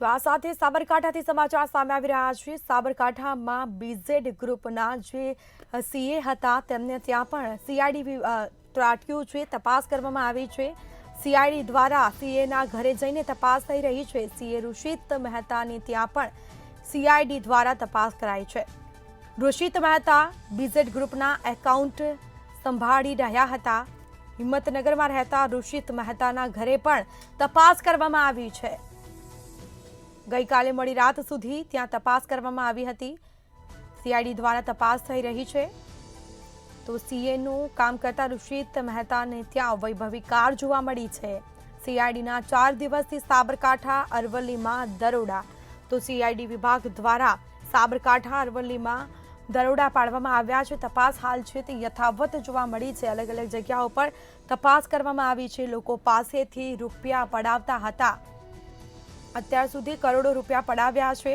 તો આ સાથે સાબરકાંઠાથી સમાચાર સામે આવી રહ્યા છે। સાબરકાંઠામાં બીઝેડ ગ્રુપના જે સીએ હતા તેમને ત્યાં પણ સીઆઈડી ત્રાટક્યું છે, તપાસ કરવામાં આવી છે। સીઆઈડી દ્વારા સીએના ઘરે જઈને તપાસ થઈ રહી છે। સીએ ઋષિત મહેતાની ત્યાં પણ સીઆઈડી દ્વારા તપાસ કરાઈ છે। ઋષિત મહેતા બીઝેડ ગ્રુપના એકાઉન્ટ સંભાળી રહ્યા હતા। હિંમતનગરમાં રહેતા ઋષિત મહેતાના ઘરે પણ તપાસ કરવામાં આવી છે। ગઈકાલે મોડી રાત સુધી ત્યાં તપાસ કરવામાં આવી હતી। સીઆઈડી દ્વારા તપાસ થઈ રહી છે। તો સીએનું કામ કરતા ઋષિત મહેતાને ત્યાં વૈભવી કાર જોવા મળી છે। સીઆઈડીના 4 દિવસથી સાબરકાંઠા અરવલ્લીમાં દરોડા। તો સીઆઈડી વિભાગ દ્વારા સાબરકાંઠા અરવલ્લીમાં દરોડા પાડવામાં આવ્યા છે। તપાસ હાલ છે તે યથાવત જોવા મળી છે। અલગ અલગ જગ્યાઓ પર તપાસ કરવામાં આવી છે। લોકો પાસેથી રૂપિયા પડાવતા હતા। અત્યાર સુધી કરોડો રૂપિયા પડાવ્યા છે,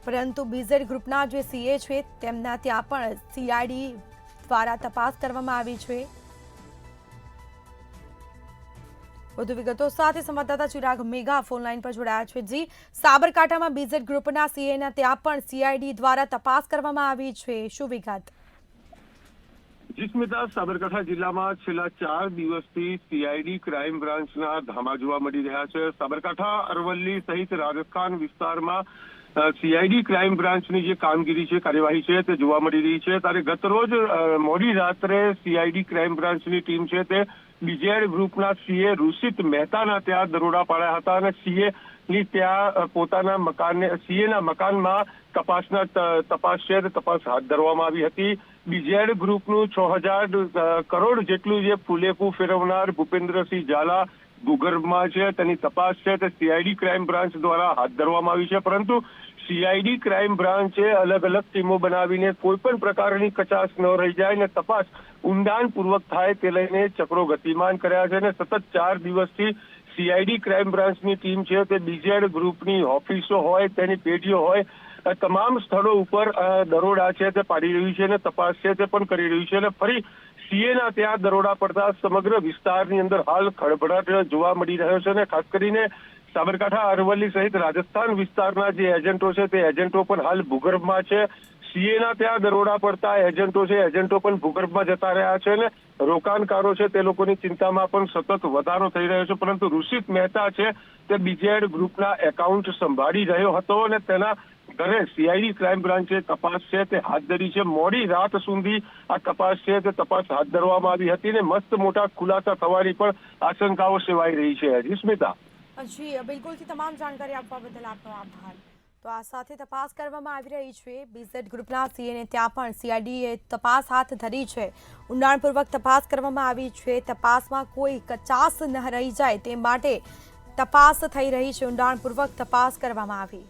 પરંતુ બીઝેડ ગ્રુપના જે સીએ છે તેમના ત્યાં પણ સીઆઈડી દ્વારા તપાસ કરવામાં આવી છે। વધુ વિગતો સાથે સંવાદદાતા ચિરાગ મેઘા ફોનલાઈન પર જોડાયા છે। જી, સાબરકાંઠામાં બીઝેડ ગ્રુપના સીએના ત્યાં પણ સીઆઈડી દ્વારા તપાસ કરવામાં આવી છે, શું વિગત? સ્મિતા, સાબરકાંઠા જિલ્લામાં છેલ્લા 4 દિવસથી સીઆઈડી ક્રાઇમ બ્રાન્ચના ધામા જોવા મળી રહ્યા છે। સાબરકાંઠા, અરવલ્લી સહિત રાજસ્થાન વિસ્તારમાં સીઆઈડી ક્રાઇમ બ્રાન્ચની જે કામગીરી છે, કાર્યવાહી છે તે જોવા મળી રહી છે। ત્યારે ગતરોજ મોડી રાત્રે સીઆઈડી ક્રાઇમ બ્રાન્ચની ટીમ છે તે બીઝેડ ગ્રુપના સીએ ઋષિત મહેતાના ત્યાં દરોડા પાડ્યા હતા અને સીએ ની ત્યાં પોતાના સીએના મકાનમાં તપાસ છે તપાસ હાથ ધરવામાં આવી હતી। બીઝેડ ગ્રુપનું 6000 કરોડ જેટલું જે ફૂલેકું ફેરવનાર ભૂપેન્દ્રસિંહ ઝાલા ભૂગર્ભમાં છે તેની તપાસ છે તે સીઆઈડી ક્રાઇમ બ્રાન્ચ દ્વારા હાથ ધરવામાં આવી છે। પરંતુ સીઆઈડી ક્રાઇમ બ્રાન્ચે અલગ અલગ ટીમો બનાવીને કોઈ પણ પ્રકારની કચાશ ન રહી જાય ને તપાસ ઊંડાણપૂર્વક થાય તે લઈને ચક્રો ગતિમાન કર્યા છે અને સતત 4 દિવસથી સીઆઈડી ક્રાઇમ બ્રાન્ચની ટીમ છે તે બીઝેડ ગ્રુપની ઓફિસો હોય, તેની પેઢીઓ હોય, તમામ સ્થળો ઉપર દરોડા છે તે પાડી રહ્યું છે અને તપાસ છે તે પણ કરી રહ્યું છે અને ફરી સીએના ત્યાં દરોડા પડતા સમગ્ર વિસ્તારની અંદર હાલ ખળભળાટ જોવા મળી રહ્યો છે અને ખાસ કરીને સાબરકાંઠા, અરવલ્લી સહિત રાજસ્થાન વિસ્તારના જે એજન્ટો છે તે એજન્ટો પણ હાલ ભૂગર્ભમાં છે। સીએના ત્યાં દરોડા પડતા એજન્ટો છે, એજન્ટો પણ ભૂગર્ભમાં જતા રહ્યા છે અને રોકાણકારો છે તે લોકોની ચિંતામાં પણ સતત વધારો થઈ રહ્યો છે। પરંતુ ઋષિત મહેતા છે તે બીઝેડ ગ્રુપના એકાઉન્ટ સંભાળી રહ્યો હતો અને તેના ઘરે સીઆઈડી ક્રાઇમ બ્રાન્ચે તપાસ છે તે હાથ ધરી છે। મોડી રાત સુધી આ તપાસ છે તે તપાસ હાથ ધરવામાં આવી હતી અને મસ્ત મોટા ખુલાસા થવાની પણ આશંકાઓ સેવાઈ રહી છે। સ્મિતા, જી બિલકુલથી તમામ જાણકારી આપવા બદલ આપનો આભાર। તો આ સાથે તપાસ કરવામાં આવી રહી છે। બીઝેડ ગ્રુપના સીએને ત્યાં પણ સીઆઈડીએ તપાસ હાથ ધરી છે। ઊંડાણપૂર્વક તપાસ કરવામાં આવી છે। તપાસમાં કોઈ કચાશ ન રહી જાય તે માટે તપાસ થઈ રહી છે। ઊંડાણપૂર્વક તપાસ કરવામાં આવી।